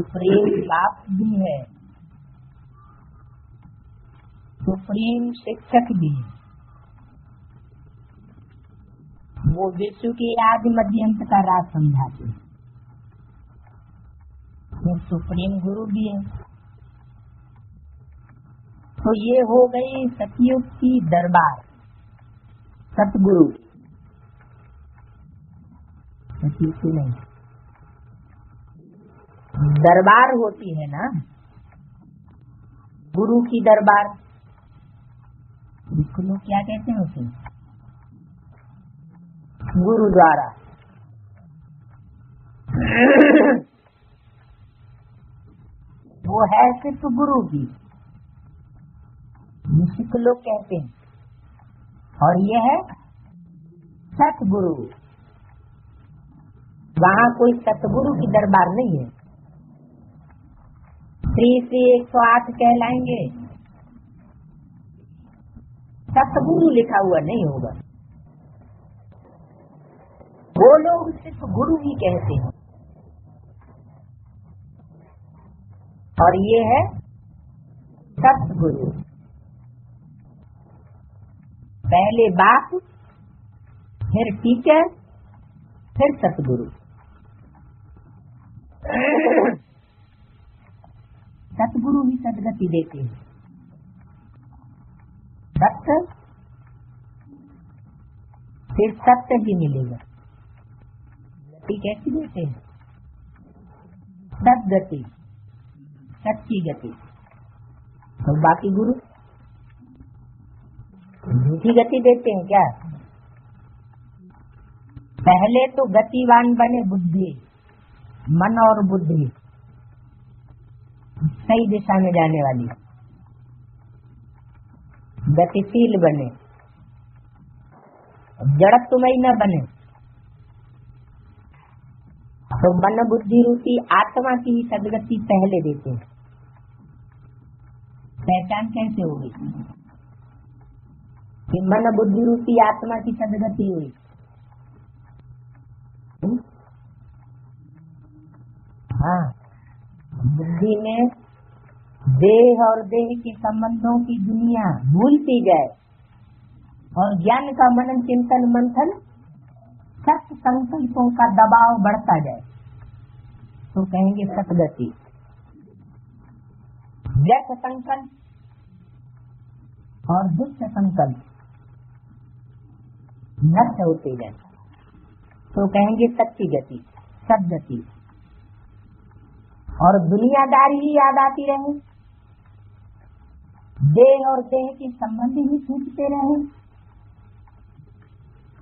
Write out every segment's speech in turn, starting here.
Supreme बाप भी है, सुप्रीम शिक्षक भी है, वो विश्व की आदि मध्य अंत का राज समझाते हैं। वो सुप्रीम गुरु भी है। तो ये हो गई सतयुग की दरबार, सतगुरु। सतयुग की नहीं, दरबार होती है ना, गुरु की दरबार। इसको लोग क्या कहते हैं? उसे गुरुद्वारा। वो है सिर्फ गुरु की, जिसको लोग कहते हैं, और ये है सतगुरु। वहाँ कोई सतगुरु की दरबार नहीं है। श्री 108 कहलाएंगे, सतगुरु लिखा हुआ नहीं होगा। वो लोग सिर्फ गुरु ही कहते हैं, और ये है सतगुरु। पहले बाप, फिर टीचर, फिर सतगुरु। सतगुरु ही सदगति देते हैं। सत्य, फिर सत्य ही मिलेगा। गति कैसी देते हैं? सदगति, सच्ची गति। तो बाकी गुरु झूठी गति देते हैं क्या? पहले तो गतिवान बने बुद्धि, मन और बुद्धि सही दिशा में जाने वाली, गतिशील बने, जड़त्वमयी न बने। तो मन बुद्धि रूपी आत्मा की सदगति पहले देते हैं। पहचान कैसे होगी कि मन बुद्धि रूपी आत्मा की सदगति हुई? हाँ, बुद्धि में देह और देह के संबंधों की दुनिया भूलती जाए और ज्ञान का मनन चिंतन मंथन, सत्य संकल्पों का दबाव बढ़ता जाए, तो कहेंगे सतगति। व्यर्थ संकल्प और दुष्ट संकल्प नष्ट होते जाए, तो कहेंगे सच्ची गति, सद्गति। और दुनियादारी ही याद आती रहे, देह और देह के संबंध ही छूटते रहे,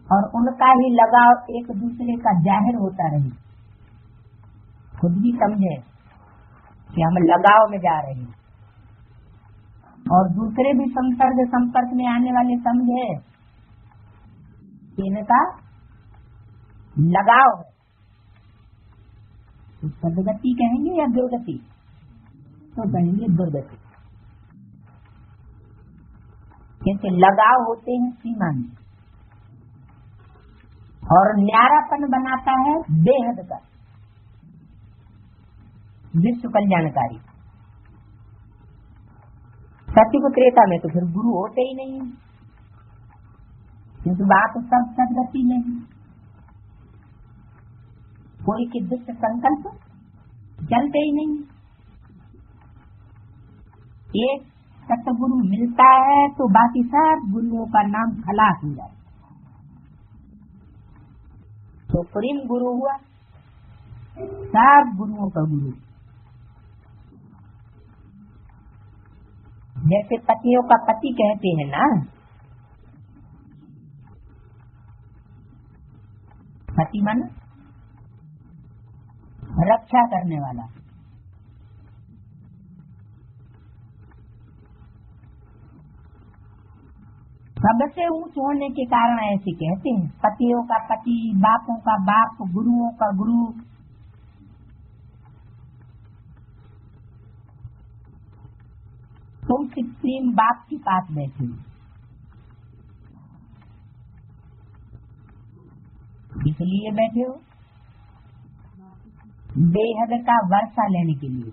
और उनका ही लगाव एक दूसरे का जाहिर होता रहे। खुद भी समझे कि हम लगाव में जा रहे हैं, और दूसरे भी संपर्क में आने वाले समझे कि इनका लगाव है। तो सदगति कहेंगे या दुर्गति? तो कहेंगे दुर्गति, क्योंकि लगाव होते हैं सीमा में, और न्यारापन बनाता है बेहद का, विश्व कल्याणकारी। सत्युग त्रेता में तो फिर गुरु होते ही नहीं, क्योंकि बात सब सदगति नहीं। कोई के दुष्ट संकल्प चलते ही नहीं। एक सतगुरु मिलता है तो बाकी सब गुरुओं का नाम खलास हो जाए। तो प्रेम गुरु हुआ, सब गुरुओं का गुरु। जैसे पतियों का पति कहते हैं ना, पति मन रक्षा करने वाला। सबसे ऊंच होने के कारण ऐसे कहते हैं, पतियों का पति, बापों का बाप, गुरुओं का गुरु। तुम सुप्रीम बाप के पास बैठे हो, इसलिए बैठे हो बेहद का वर्षा लेने के लिए।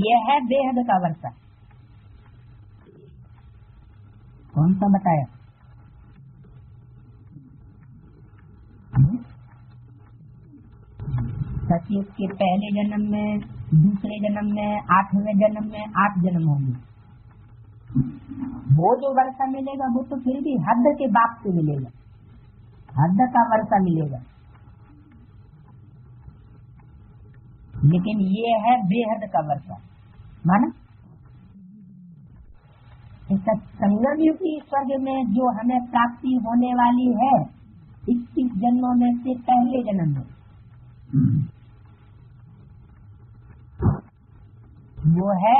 यह है बेहद का वर्षा। कौन सा बताया? सचिव के पहले जन्म में, दूसरे जन्म में, 8वें जन्म में 8 जन्म होंगे। वो जो वर्षा मिलेगा वो तो फिर भी हद के बाप से मिलेगा, हद का वर्षा मिलेगा। लेकिन ये है बेहद का वर्षा, माना संगम युग की स्वर्ग में जो हमें प्राप्ति होने वाली है 21 जन्मों में से पहले जन्म में, वो है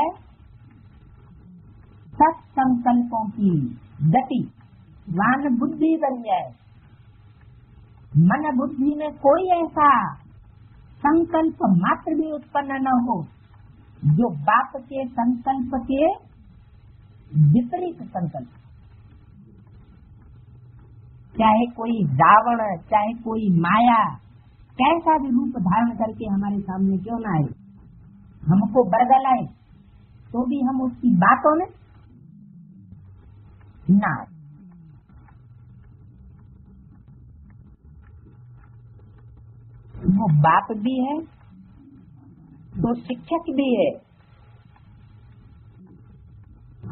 सत संकल्पों की गति। वान बुद्धि बन जाए, मन बुद्धि में कोई ऐसा संकल्प मात्र भी उत्पन्न न हो जो बाप के संकल्प के विपरीत संकल्प। चाहे कोई रावण, चाहे कोई माया कैसा भी रूप धारण करके हमारे सामने क्यों न आए, हमको बरगलाए, तो भी हम उसकी बातों में ना। वो बाप भी है तो शिक्षक भी है,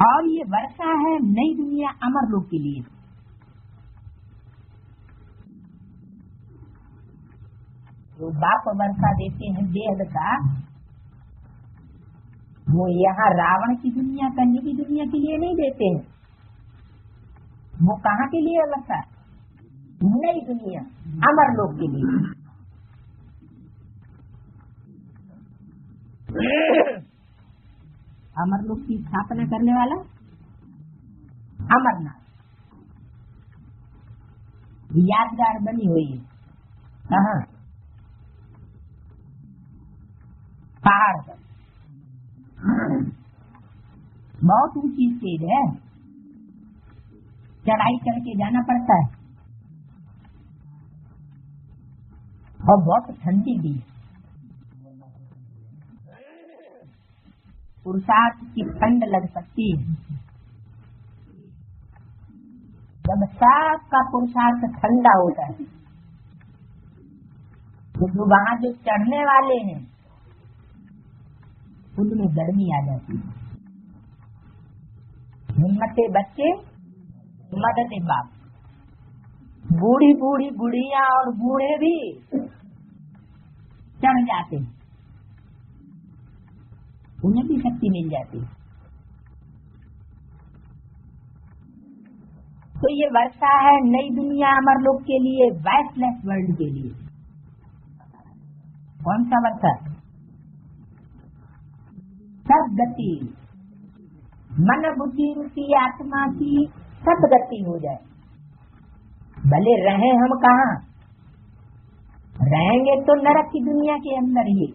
और ये वर्षा है नई दुनिया अमर लोग के लिए। जो बाप वर्षा देते हैं देह का, वो यहाँ रावण की दुनिया, कन्या की दुनिया के लिए नहीं देते हैं। वो कहाँ के लिए वर्षा? नई दुनिया अमर लोग के लिए। अमर लोग की स्थापना करने वाला अमरनाथ यादगार बनी हुई है। कहाँ? पहाड़ पर, बहुत ऊंची स्टेज है, चढ़ाई करके जाना पड़ता है, और बहुत ठंडी भी। पुरुषार्थ की ठंड लग सकती है। जब सबका पुरुषार्थ ठंडा होता है तो जो वहाँ जो चढ़ने वाले हैं उनमें गर्मी आ जाती है। हिम्मते बच्चे, मददे बाप। बूढ़ी बूढ़ी बुढ़िया और बूढ़े भी चढ़ जाते हैं, उन्हें भी शक्ति मिल जाती है। तो ये वर्षा है नई दुनिया अमर लोग के लिए, वैसलेस वर्ल्ड के लिए। कौन सा वर्षा? सदगति, मन बुद्धि रूपी आत्मा की सदगति हो जाए। भले रहे हम कहाँ, रहेंगे तो नरक की दुनिया के अंदर ही,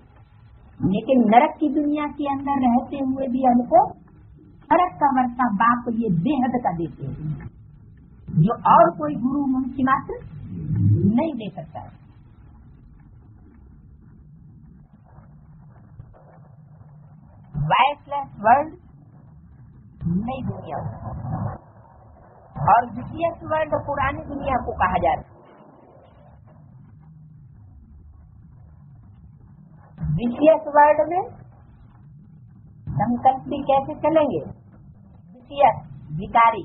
लेकिन नरक की दुनिया के अंदर रहते हुए भी हमको नरक का वर्षा बाप ये बेहद का देते हैं, जो और कोई गुरु मुंशी मात्र नहीं दे सकता है। वैसलेस वर्ल्ड नई दुनिया, और द्वितीय वर्ल्ड पुरानी दुनिया को कहा जाता है। द्वितीय वर्ल्ड में संकल्प भी कैसे चलेंगे? द्वितीय विकारी,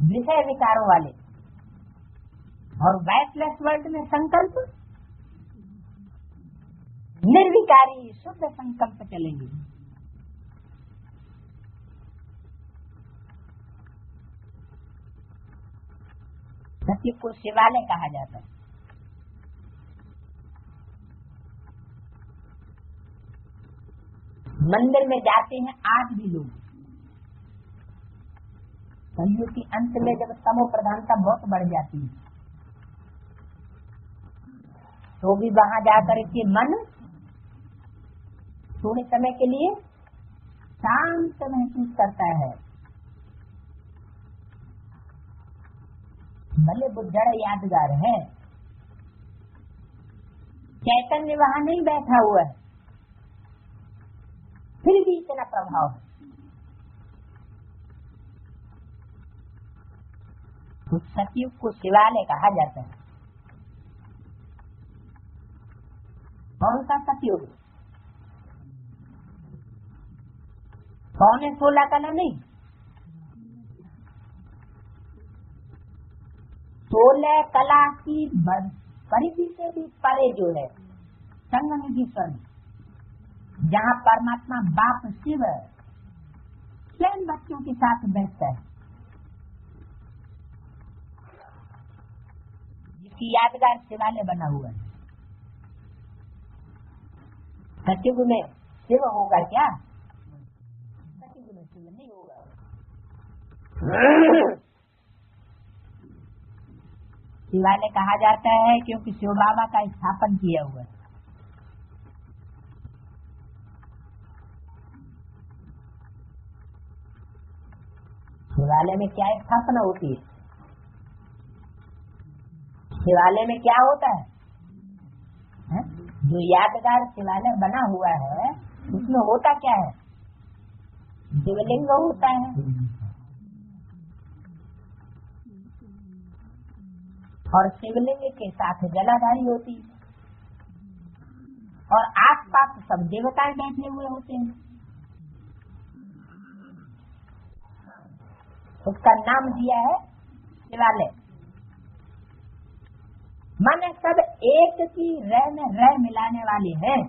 विषय विकारों वाले, और वैसलेस वर्ल्ड में संकल्प निर्विकारी शुद्ध संकल्प चलेंगे। सत्य को शिवालय कहा जाता है। मंदिर में जाते हैं आज भी लोग। कलयुग के अंत में जब तमो प्रधानता बहुत बढ़ जाती है तो भी वहां जाकर के मन थोड़े समय के लिए शांत महसूस करता है, भले बुद्धड़ यादगार है, चैतन्य वहां नहीं बैठा हुआ है, फिर भी इतना प्रभाव है। उस सतयुग को शिवालय कहा जाता है। कौन सा सतयुग? 16 का नहीं, 16 कला की परिधि से भी परे जो है संगम की सन, जहाँ परमात्मा बाप शिव स्वयं बच्चों के साथ बैठता है, जिसकी यादगार शिवालय बना हुआ है। सतयुग में शिव होगा क्या? सतयुग में शिव नहीं होगा। शिवालय कहा जाता है क्योंकि शिव बाबा का स्थापन किया हुआ है। शिवालय में क्या स्थापना होती है? शिवालय में क्या होता है? जो यादगार शिवालय बना हुआ है उसमें होता क्या है? शिवलिंग होता है और शिवलिंग के साथ जलाधारी होती है और आसपास सब देवताएं बैठे हुए होते हैं। उसका नाम दिया है शिवालय। माने सब एक की रह में रह मिलाने वाले हैं,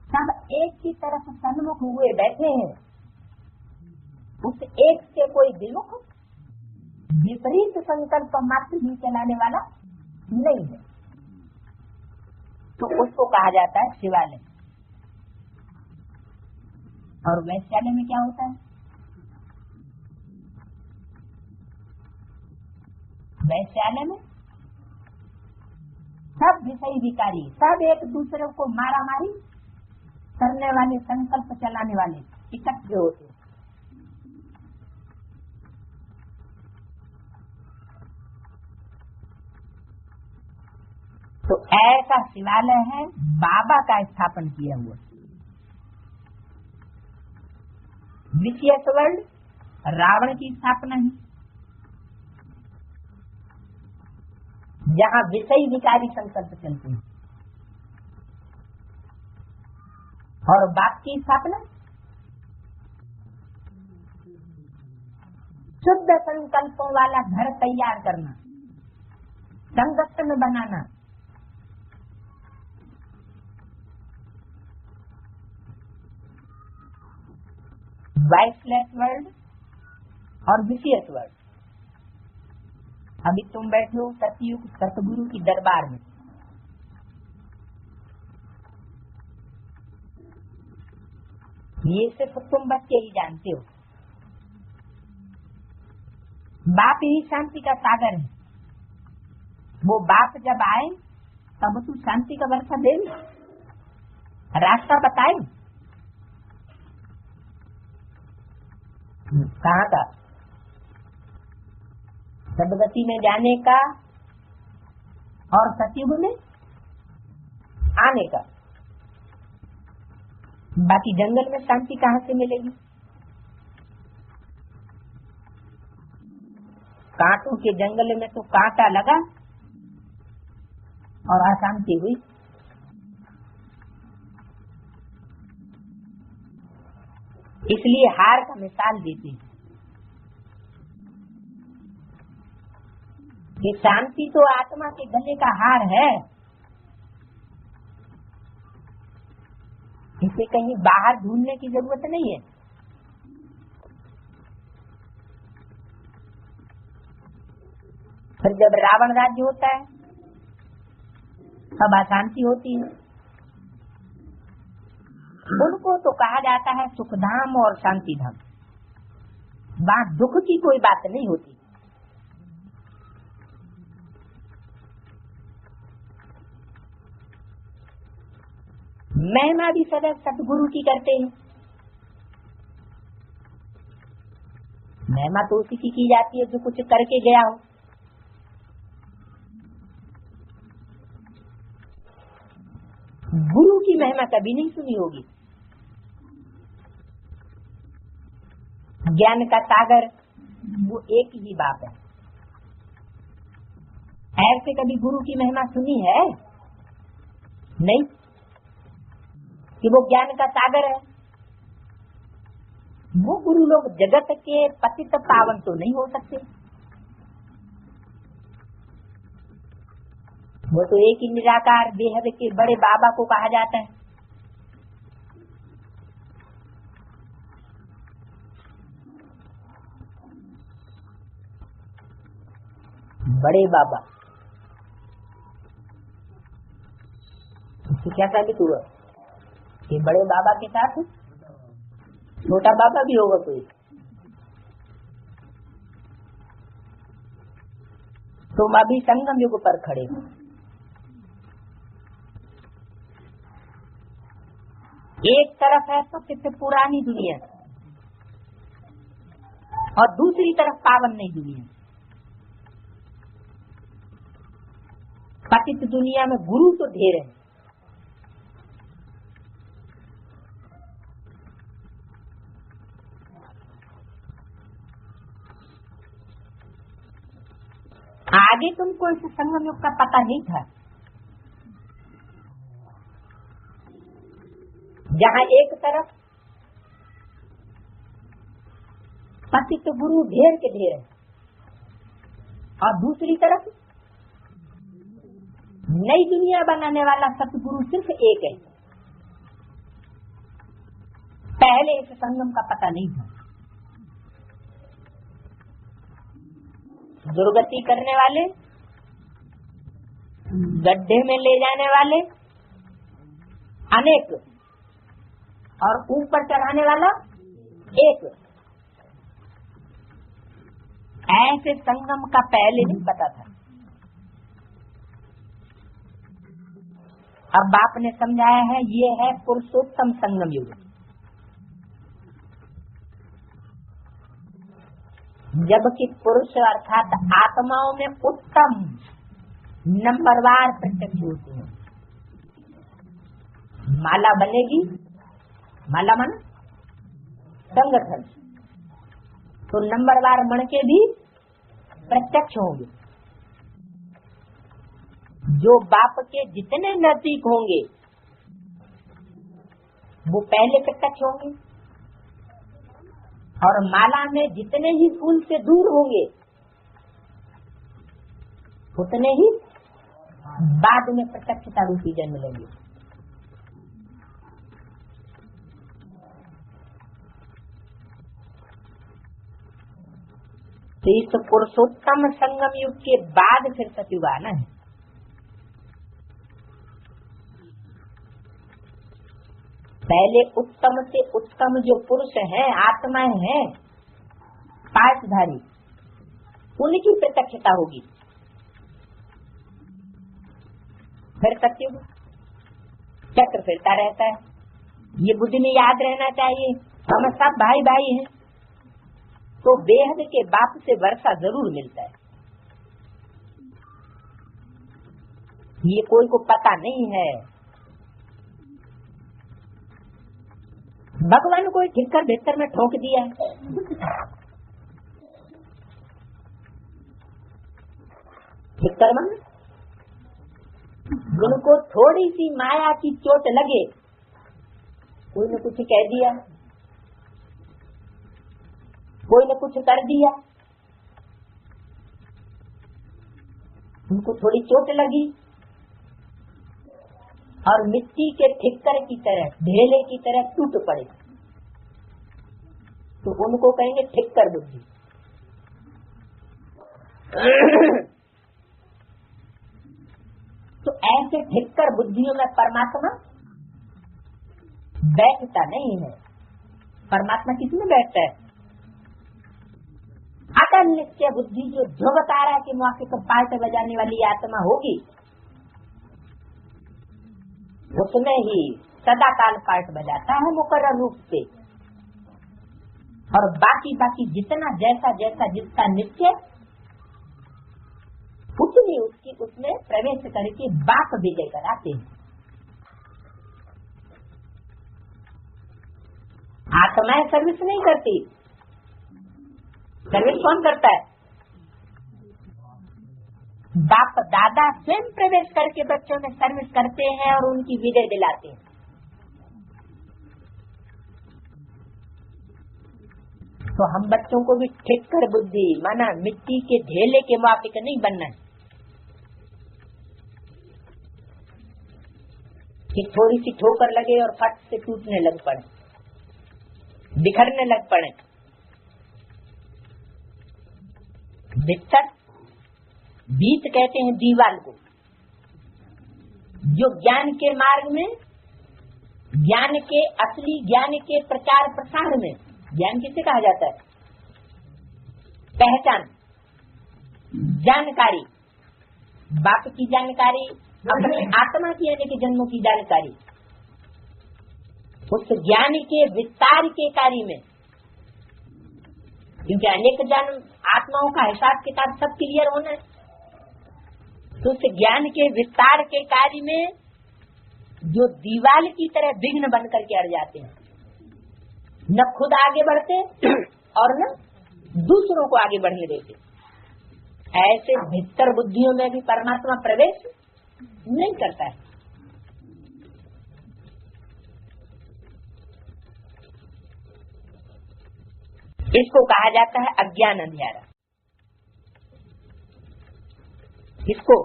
सब एक की तरफ सन्मुख हुए बैठे हैं। उस एक से कोई विमुख विपरीत संकल्प मात्र भी चलाने वाला नहीं है, तो उसको कहा जाता है शिवालय। और वैश्यालय में क्या होता है? वैश्यालय में सब विषय विकारी, सब एक दूसरे को मारा मारी करने वाले, संकल्प चलाने वाले इकट्ठे होते हैं। तो ऐसा शिवालय है बाबा का स्थापन किया हुआ। विशेष वर्ल्ड रावण की स्थापना है, जहाँ विषय विकारी संकल्प चलते हैं, और बाप की स्थापना शुद्ध संकल्पों वाला घर तैयार करना, संगठन बनाना। वाइसलेस वर्ल्ड और विशेष वर्ल्ड। अभी तुम बैठे हो सतयुग सतगुरु की दरबार में, ये सिर्फ तुम बच्चे ही जानते हो। बाप ही शांति का सागर है। वो बाप जब आए तब तू शांति का वर्षा दे, रास्ता बताए कहाँ का? सदगति में जाने का और सतयुग में आने का। बाकी जंगल में शांति कहाँ से मिलेगी? कांटों के जंगल में तो कांटा लगा और अशांति हुई। इसलिए हार का मिसाल देते हैं कि शांति तो आत्मा के गले का हार है, इसे कहीं बाहर ढूंढने की जरूरत नहीं है। फिर जब रावण राज्य होता है तब अशांति होती है। उनको तो कहा जाता है सुखधाम और शांति धाम। वहाँ दुख की कोई बात नहीं होती। महिमा भी सदैव सतगुरु की करते हैं। महिमा तो उसी की जाती है जो कुछ करके गया हो। गुरु की महिमा कभी नहीं सुनी होगी। ज्ञान का सागर वो एक ही बात है। ऐसे कभी गुरु की महिमा सुनी है? नहीं, कि वो ज्ञान का सागर है। वो गुरु लोग जगत के पतित पावन तो नहीं हो सकते। वो तो एक ही निराकार बेहद के बड़े बाबा को कहा जाता है। बड़े बाबा इससे क्या साबित हुआ कि बड़े बाबा के साथ छोटा बाबा भी होगा कोई। तुम अभी संगम युग पर खड़े हो। एक तरफ है तो सबसे पुरानी दुनिया और दूसरी तरफ पावन नई दुनिया। पतित दुनिया में गुरु तो ढेर है, आगे तुमको इस संगम युग का पता नहीं था, जहाँ एक तरफ पतित गुरु ढेर के ढेर है और दूसरी तरफ नई दुनिया बनाने वाला सतगुरु सिर्फ एक है। पहले इस संगम का पता नहीं था। दुर्गति करने वाले, गड्ढे में ले जाने वाले अनेक और ऊपर चढ़ाने वाला एक। ऐसे संगम का पहले नहीं पता था। अब बाप ने समझाया है, ये है पुरुषोत्तम संगम युग। जबकि पुरुष अर्थात आत्माओं में उत्तम नंबरवार प्रत्यक्ष होते हैं। माला बनेगी, माला मन संगठन, तो नंबरवार मण के भी प्रत्यक्ष होंगे। जो बाप के जितने नजदीक होंगे वो पहले प्रत्यक्ष होंगे और माला में जितने ही फूल से दूर होंगे उतने ही बाद में प्रत्यक्षता रूपी जन्म लेंगे। तो इस पुरुषोत्तम संगम युग के बाद फिर सतयुग आना है। पहले उत्तम से उत्तम जो पुरुष हैं, आत्माएं हैं, पाशधारी, उनकी प्रत्यक्षता होगी। फिर सतयुग चक्र फिरता रहता है। ये बुद्धि में याद रहना चाहिए, हम सब भाई भाई हैं, तो बेहद के बाप से वर्षा जरूर मिलता है। ये कोई को पता नहीं है। भगवान को ठिक्कर भीतर में ठोक दिया है। ठिक्कर मन जिनको थोड़ी सी माया की चोट लगे, कोई ने कुछ कह दिया, कोई ने कुछ कर दिया, उनको थोड़ी चोट लगी और मिट्टी के ठिक्कर की तरह, ढेले की तरह टूट पड़े, तो उनको कहेंगे ठिक्कर बुद्धि। तो ऐसे ठिक्कर बुद्धियों में परमात्मा बैठता नहीं है। परमात्मा किसमें बैठता है? अटल नित्य बुद्धि जो ध्रुव तारा के मौके पर पार्ट बजाने वाली आत्मा होगी, उसमें ही सदा काल पार्ट बजाता है मुकर्रर रूप से। और बाकी बाकी जितना जैसा जैसा जिसका नित्य उतनी उसकी उसमें प्रवेश करके बाप विजय कराते हैं। आत्माएं सर्विस नहीं करती। सर्विस कौन करता है? बाप दादा स्वयं प्रवेश करके बच्चों में सर्विस करते हैं और उनकी विजय दिलाते हैं। तो हम बच्चों को भी ठिक्कर बुद्धि माना मिट्टी के ढेले के मुआफिक नहीं बनना है कि थोड़ी सी ठोकर लगे और फट से टूटने लग पड़े, बिखरने लग पड़े। भित्तर बीत कहते हैं दीवाल को, जो ज्ञान के मार्ग में, ज्ञान के असली ज्ञान के प्रचार प्रसार में, ज्ञान किसे कहा जाता है? पहचान, जानकारी, बाप की जानकारी, अपनी आत्मा की यानी कि जन्मों की जानकारी, उस ज्ञान के विस्तार के कार्य में, क्योंकि अनेक जन्म आत्माओं का हिसाब किताब सब क्लियर होना है, तो उस ज्ञान के विस्तार के कार्य में जो दीवाल की तरह विघ्न बन करके अड़ जाते हैं, न खुद आगे बढ़ते और न दूसरों को आगे बढ़ने देते, ऐसे भीतर बुद्धियों में भी परमात्मा प्रवेश नहीं करता है। इसको कहा जाता है अज्ञान अंधियारा। इसको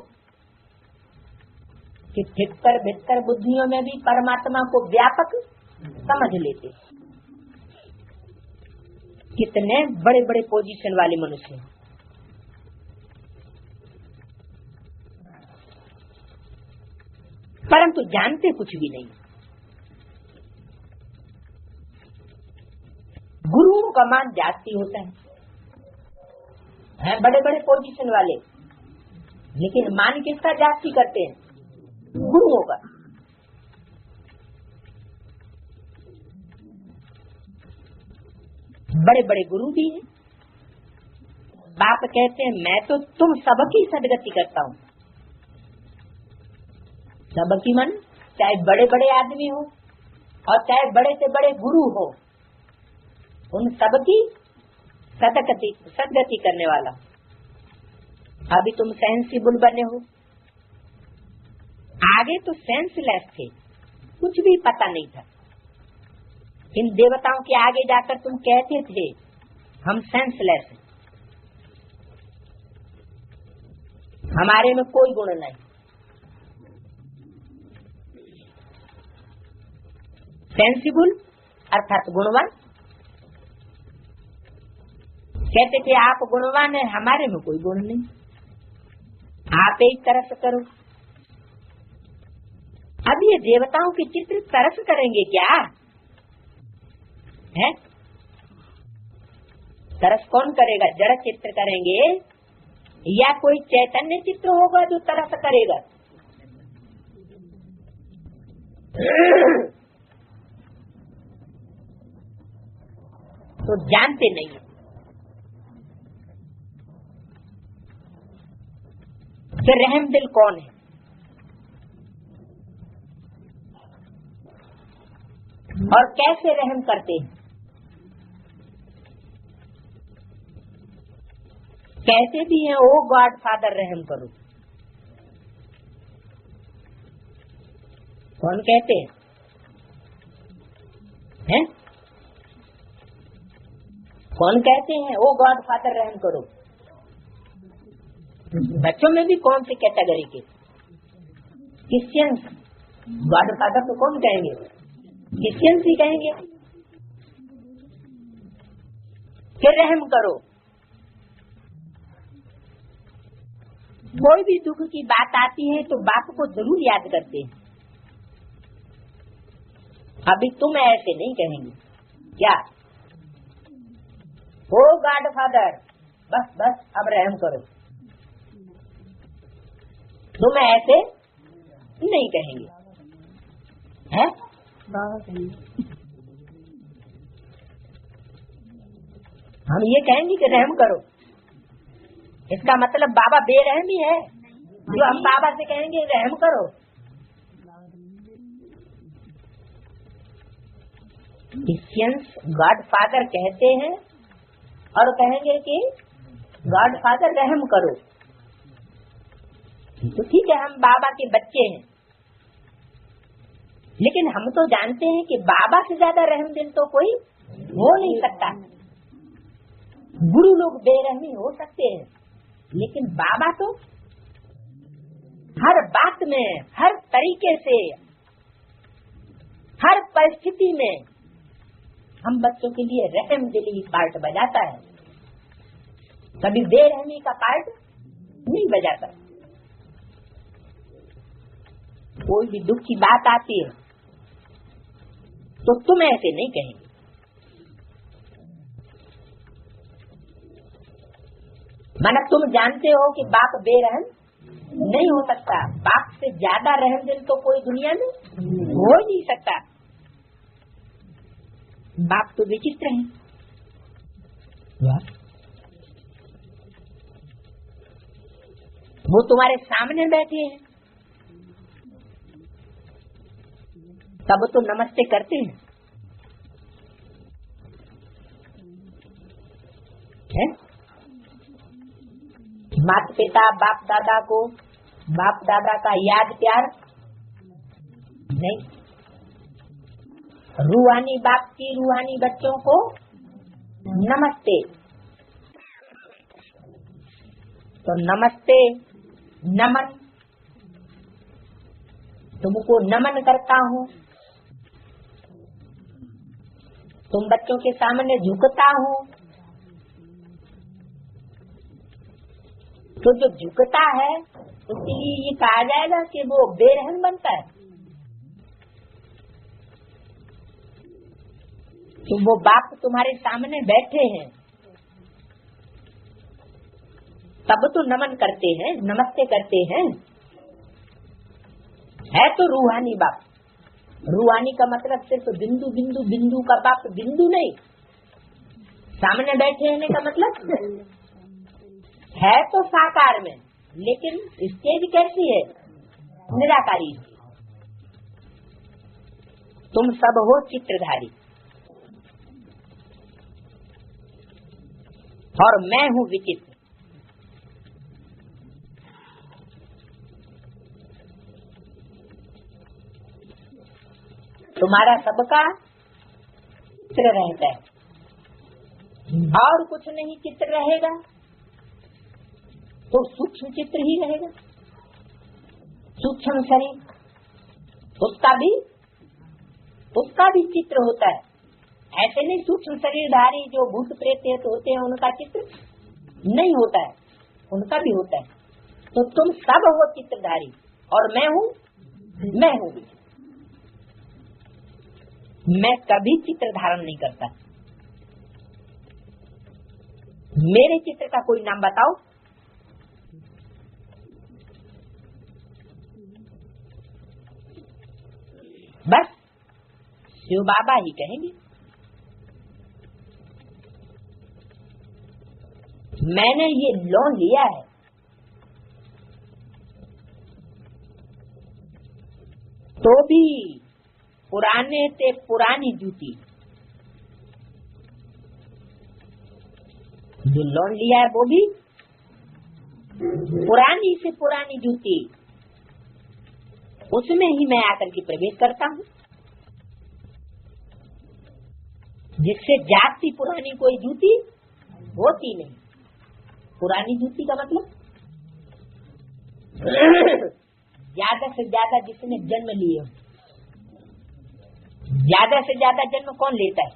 कि भीतर बुद्धियों में भी परमात्मा को व्यापक समझ लेते। कितने बड़े बड़े पोजीशन वाले मनुष्य हैं, परंतु जानते कुछ भी नहीं। गुरुओं का मान जास्ती होता है बड़े बड़े पोजीशन वाले, लेकिन मान किसका जास्ती करते हैं? गुरुओं का। बड़े बड़े गुरु भी हैं। बाप कहते हैं मैं तो तुम सबकी सदगति करता हूँ। सबकी मन चाहे बड़े बड़े आदमी हो और चाहे बड़े से बड़े गुरु हो, उन सबकी सदगति करने वाला। अभी तुम सेंसिबल बने हो, आगे तो सेंसलेस थे, कुछ भी पता नहीं था। इन देवताओं के आगे जाकर तुम कहते थे हम सेंसलेस हैं, हमारे में कोई गुण नहीं। सेंसिबल अर्थात गुणवान, कहते थे आप गुणवान है, हमारे में कोई गुण नहीं, आप एक तरस करो। अब ये देवताओं के चित्र तरस करेंगे क्या है? तरस कौन करेगा? जड़ चित्र करेंगे या कोई चैतन्य चित्र होगा जो तरस करेगा? तो जानते नहीं है कि रहम दिल कौन है और कैसे रहम करते हैं, कैसे भी है। ओ गॉड फादर रहम करो, कौन कहते हैं? कौन कहते हैं ओ गॉड फादर रहम करो? बच्चों में भी कौन सी कैटेगरी के? क्रिश्चियंस गॉड फादर तो कौन कहेंगे? क्रिश्चियंस ही कहेंगे कि रहम करो। कोई भी दुख की बात आती है तो बाप को जरूर याद करते हैं। अभी तुम ऐसे नहीं कहेंगे क्या? ओ गॉड फादर बस बस अब रहम करो, तुम ऐसे नहीं कहेंगे हैं? हम ये कहेंगे कि रहम करो, इसका मतलब बाबा बेरहम ही है। जो हम बाबा से कहेंगे रहम करो, क्रिश्चियंस गॉड फादर कहते हैं और कहेंगे कि गॉड फादर रहम करो। तो ठीक है, हम बाबा के बच्चे हैं, लेकिन हम तो जानते हैं कि बाबा से ज्यादा रहमदिल तो कोई हो नहीं सकता। गुरु लोग बेरहमी हो सकते हैं, लेकिन बाबा तो हर बात में, हर तरीके से, हर परिस्थिति में हम बच्चों के लिए रहमदिली पार्ट बजाता है, कभी बेरहमी का पार्ट नहीं बजाता। कोई भी दुख की बात आती है तो तुम ऐसे नहीं कहेंगे। माना तुम जानते हो कि बाप बेरहम नहीं हो सकता, बाप से ज्यादा रहमदिल तो कोई दुनिया में हो नहीं सकता। बाप तो विचित्र है, वो तुम्हारे सामने बैठे हैं तब तो नमस्ते करते हैं, है? माता पिता बाप दादा को, बाप दादा का याद प्यार नहीं। रूहानी बाप की रूहानी बच्चों को नमस्ते। तो नमस्ते नमन, तुमको नमन करता हूँ, तुम बच्चों के सामने झुकता हूँ। तो जो झुकता है उसके लिए ये कहा जाएगा कि वो बेरहम बनता है। तो वो बाप तुम्हारे सामने बैठे हैं तब तो नमन करते हैं, नमस्ते करते हैं। है तो रूहानी बाप। रूहानी का मतलब सिर्फ बिंदु बिंदु बिंदु का बाप बिंदु नहीं, सामने बैठे रहने का मतलब है तो साकार में, लेकिन स्टेज कैसी है? निराकारी। तुम सब हो चित्रधारी और मैं हूँ विचित्र। तुम्हारा सबका चित्र रहता है और कुछ नहीं चित्र रहेगा तो सूक्ष्म चित्र ही रहेगा। सूक्ष्म शरीर उसका भी चित्र होता है। ऐसे नहीं सूक्ष्म शरीरधारी जो भूत प्रेत होते हैं उनका चित्र नहीं होता है, उनका भी होता है। तो तुम सब हो चित्रधारी और मैं हूँ मैं कभी चित्र धारण नहीं करता। मेरे चित्र का कोई नाम बताओ। बस शिव बाबा ही कहेंगे। मैंने ये लोन लिया है तो भी पुराने से पुरानी जूती, जो लोन लिया है वो भी पुरानी से पुरानी जूती, उसमें ही मैं आकर के प्रवेश करता हूँ। जिससे जाती पुरानी कोई जूती होती नहीं। पुरानी जूती का मतलब ज्यादा से ज्यादा जिसने जन्म लिए, ज्यादा से ज्यादा जन्म कौन लेता है?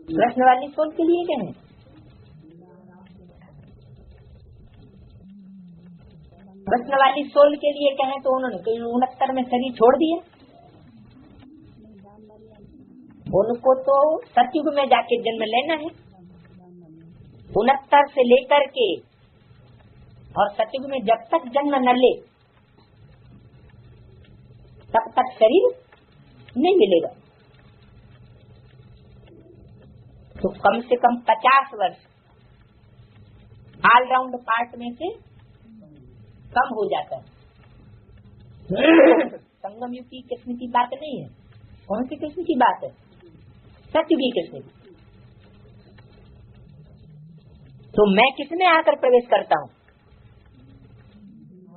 प्रश्न वाली सोल के लिए कहें, प्रश्न वाली सोल के लिए कहें तो उन्होंने 69 में शरीर छोड़ दिए। उनको तो सतयुग में जाके जन्म लेना है। 69 से लेकर के और सतयुग में जब तक जन्म न ले तब तक शरीर नहीं मिलेगा। तो कम से कम 50 वर्ष ऑलराउंड पार्ट में से कम हो जाता है। संगम युग की किस्म की बात नहीं है। कौन सी किस्म की बात है? सत्य की किस्म की। तो मैं किसमें आकर प्रवेश करता हूँ?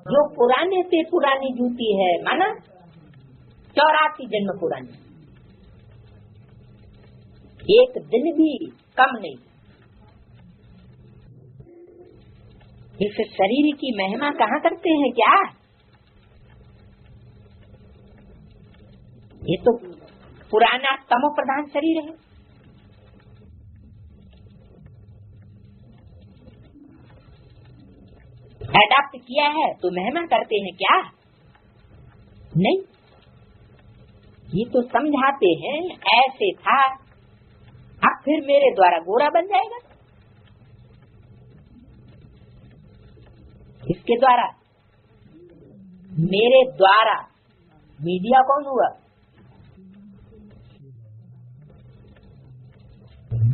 जो पुराने से पुरानी जूती है, माना 84 जन्म पुरानी, एक दिन भी कम नहीं। इस शरीर की महिमा कहाँ करते हैं क्या? ये तो पुराना तमो प्रधान शरीर है। एडाप्ट किया है तो महिमा करते हैं क्या? नहीं, ये तो समझाते हैं ऐसे था, अब फिर मेरे द्वारा गोरा बन जाएगा। इसके द्वारा, मेरे द्वारा मीडिया कौन हुआ?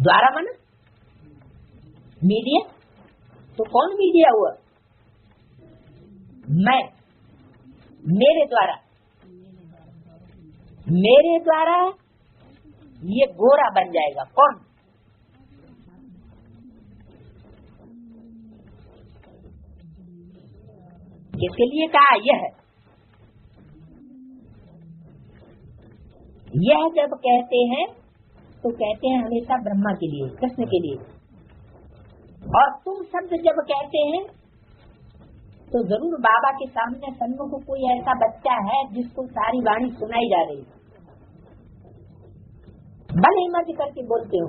द्वारा माना मीडिया, तो कौन मीडिया हुआ? मैं। मेरे द्वारा ये गोरा बन जाएगा। कौन? किसके लिए कहा? यह जब कहते हैं तो कहते हैं हमेशा ब्रह्मा के लिए, कृष्ण के लिए। और तुम शब्द जब कहते हैं तो जरूर बाबा के सामने सन्मुख कोई ऐसा बच्चा है जिसको सारी वाणी सुनाई जा रही, भले ही मर्ज करके बोलते हो,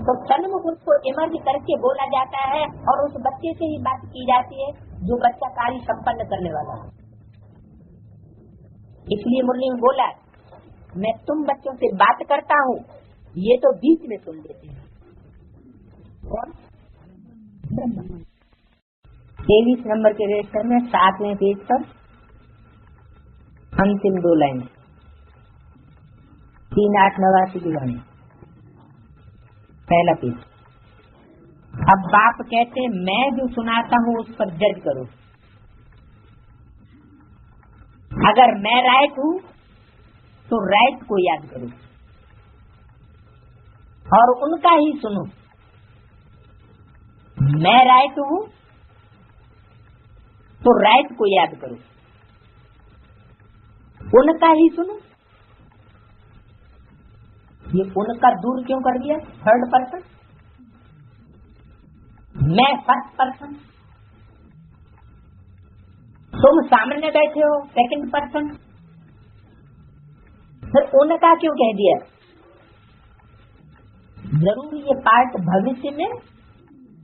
तो सन्मुख उसको इमर्ज करके बोला जाता है और उस बच्चे से ही बात की जाती है जो बच्चा कार्य संपन्न करने वाला है। इसलिए मुरली में बोला, मैं तुम बच्चों से बात करता हूँ, ये तो बीच में सुन लेते हैं। कौन? 23 नंबर के रजिस्टर में 7वें पेज पर अंतिम 2 लाइन, 3889 की वाणी, पहला पेज। अब बाप कहते हैं मैं जो सुनाता हूँ उस पर जज करो। अगर मैं राइट हूँ तो राइट को याद करो और उनका ही सुनो। मैं राइट हूँ तो राइट को याद करो, उनका ही सुनो। ये उनका दूर क्यों कर दिया? थर्ड पर्सन, मैं फर्स्ट पर्सन, तुम सामने बैठे हो सेकंड पर्सन, फिर उनका क्यों कह दिया? जरूर ये पार्ट भविष्य में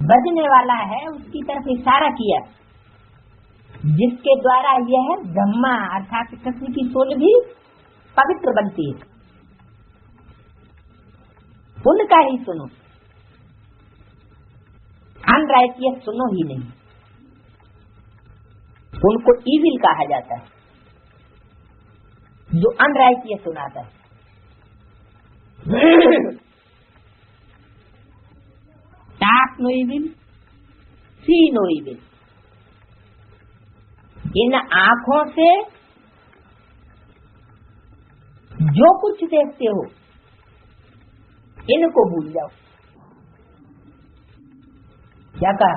बजने वाला है, उसकी तरफ इशारा किया, जिसके द्वारा यह ब्रह्मा अर्थात कृष्ण की सोल भी पवित्र बनती है। उनका ही सुनो, अनराइटियस सुनो ही नहीं। उनको इविल कहा जाता है, जो अनराइटियस सुनाता है। टाक नो इविल, सी नो इविल। इन आंखों से जो कुछ देखते हो इनको भूल जाओ। क्या कहा?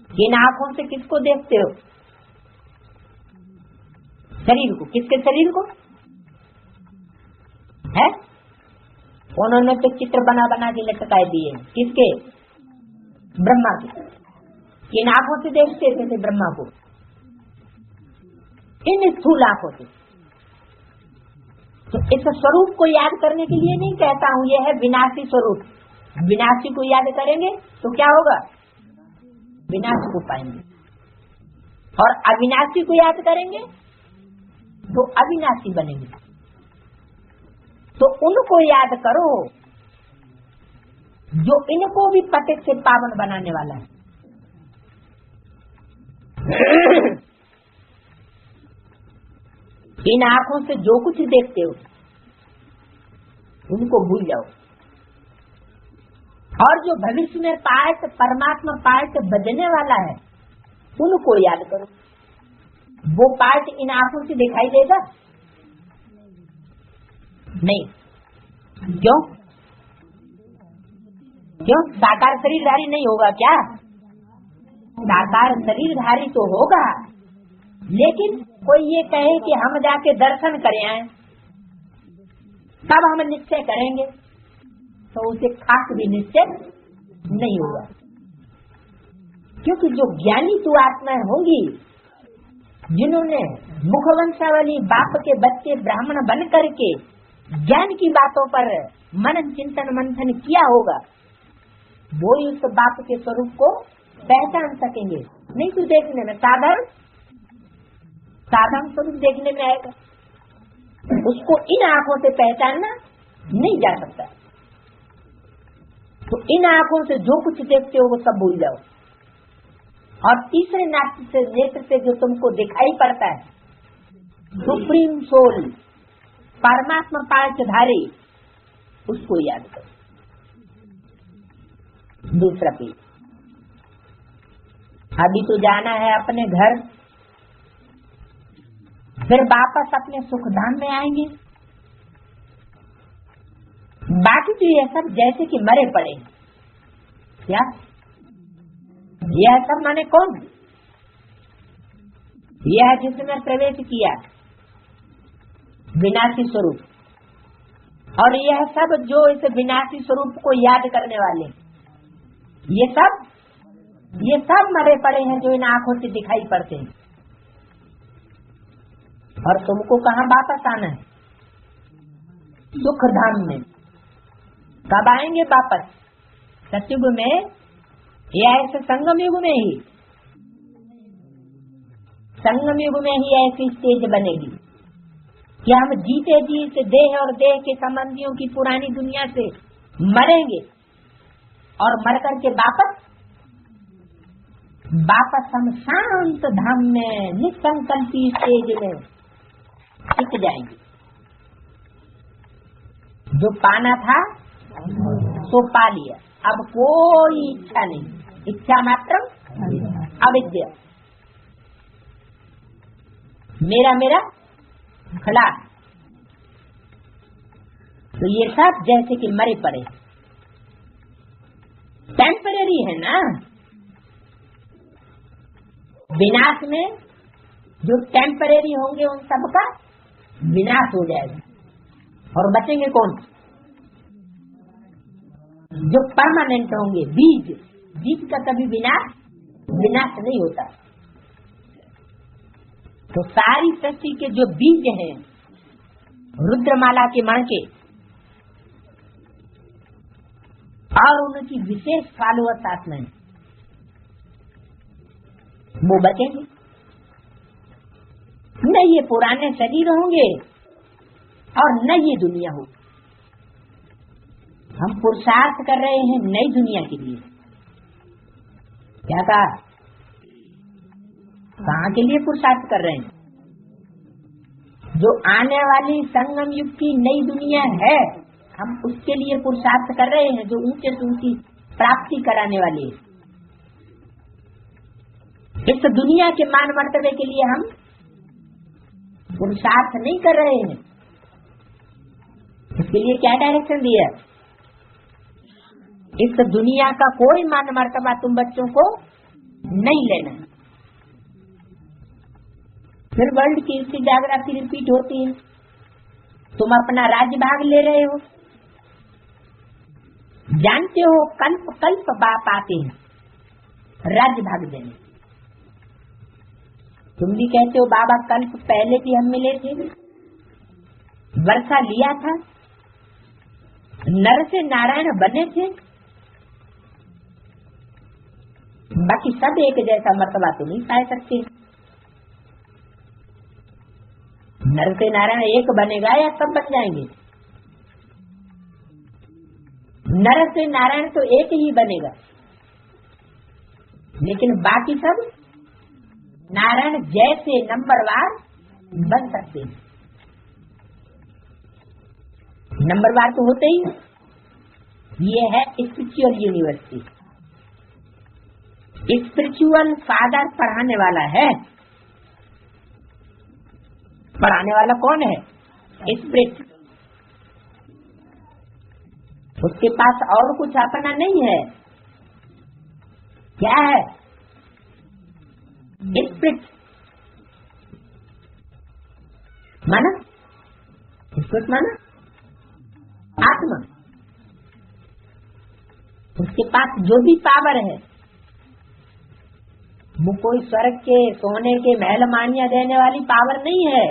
इन आंखों से किसको देखते हो? शरीर को। किसके शरीर को है? उन्होंने तो चित्र बना बना के लटकाए दिए। किसके? ब्रह्मा के। इन आंखों से देखते थे ब्रह्मा को, इन स्थूल आंखों से। तो इस स्वरूप को याद करने के लिए नहीं कहता हूं, यह है विनाशी स्वरूप। विनाशी को याद करेंगे तो क्या होगा? विनाश को पाएंगे। और अविनाशी को याद करेंगे तो अविनाशी बनेंगे। तो उनको याद करो जो इनको भी पतित से पावन बनाने वाला है। इन आंखों से जो कुछ देखते हो उनको भूल जाओ। और जो भविष्य में पाठ परमात्मा पाठ बजने वाला है उनको याद करो। वो पाठ इन आंखों से दिखाई देगा नहीं। क्यों? क्यों? साकार शरीरधारी नहीं होगा क्या? साकार शरीरधारी तो होगा, लेकिन कोई ये कहे कि हम जाके दर्शन करें आए तब हम निश्चय करेंगे, तो उसे खास भी निश्चय नहीं होगा। क्योंकि जो ज्ञानी तू आत्माएं होंगी, जिन्होंने मुखवंशावली बाप के बच्चे ब्राह्मण बन करके ज्ञान की बातों पर मनन चिंतन मंथन किया होगा, वो उस बाप के स्वरूप को पहचान सकेंगे। नहीं तो देखने में साधारण स्वरूप देखने में आएगा, उसको इन आंखों से पहचानना नहीं जा सकता। तो इन आंखों से जो कुछ देखते हो वो सब भूल जाओ, और तीसरे नेत्र से जो तुमको दिखाई पड़ता है, सुप्रीम सोल परमात्मा पाठधारी, उसको याद करो। दूसरा पेज। अभी तो जाना है अपने घर, फिर वापस अपने सुखधाम में आएंगे। बाकी तो यह सब जैसे कि मरे पड़े। क्या यह सब माने कौन? यह जिसने प्रवेश किया विनाशी स्वरूप, और यह सब जो इस विनाशी स्वरूप को याद करने वाले, ये सब मरे पड़े हैं जो इन आंखों से दिखाई पड़ते हैं। और तुमको कहाँ वापस आना है? सुख धाम में। कब आएंगे वापस? सतयुग में या ऐसे संगम युग में ही? संगम युग में ही ऐसी स्टेज बनेगी कि हम जीते जी इस देह और देह के संबंधियों की पुरानी दुनिया से मरेंगे, और मर करके वापस हम शांत धाम में निसंकल्पी स्टेज में टिक जाएंगे। जो पाना था सो पा लिया, अब कोई इच्छा नहीं, इच्छा मात्र अविद्या। मेरा खलास। तो ये सब जैसे कि मरे पड़े, टेम्परेरी है ना। विनाश में जो टेम्परेरी होंगे उन सब का विनाश हो जाएगा, और बचेंगे कौन? जो परमानेंट होंगे। बीज का कभी विनाश नहीं होता। तो सारी सृष्टि के जो बीज हैं, रुद्रमाला के मण के, और उनकी विशेष फॉलोअर्स आत्माएं, वो बचेंगे। न ये पुराने शरीर होंगे और न ये दुनिया होगी। हम पुरुषार्थ कर रहे हैं नई दुनिया के लिए। क्या कहा? कहाँ के लिए पुरुषार्थ कर रहे हैं? जो आने वाली संगम युग की नई दुनिया है, हम उसके लिए पुरुषार्थ कर रहे हैं, जो ऊंचे से ऊंची प्राप्ति कराने वाली है। इस दुनिया के मान मर्तबे के लिए हम पुरुषार्थ नहीं कर रहे हैं। इसके लिए क्या डायरेक्शन दिया? इस दुनिया का कोई मान मर्तबा तुम बच्चों को नहीं लेना। फिर वर्ल्ड की इसकी जागृति रिपीट होती है। तुम अपना राज्य भाग ले रहे हो, जानते हो कल्प कल्प बाप आते हैं राज्य भाग देने। तुम भी कहते हो बाबा कल्प पहले भी हम मिले थे, वर्षा लिया था, नर से नारायण बने थे, बाकी सब एक जैसा मर्तबा तो नहीं पा सकते। नर से नारायण एक बनेगा या सब बन जाएंगे? नर से नारायण तो एक ही बनेगा, लेकिन बाकी सब नारायण जैसे नंबरवार बन सकते हैं। नंबर बार तो होते ही। ये है स्पिरिचुअल यूनिवर्सिटी। स्पिरिचुअल फादर पढ़ाने वाला है। पढ़ाने वाला कौन है? स्पिरिट। उसके पास और कुछ अपना नहीं है। क्या है? स्पिरिट माना, स्पिरिट माना आत्मा। उसके पास जो भी पावर है वो कोई स्वर्ग के सोने के महल मानिया देने वाली पावर नहीं है।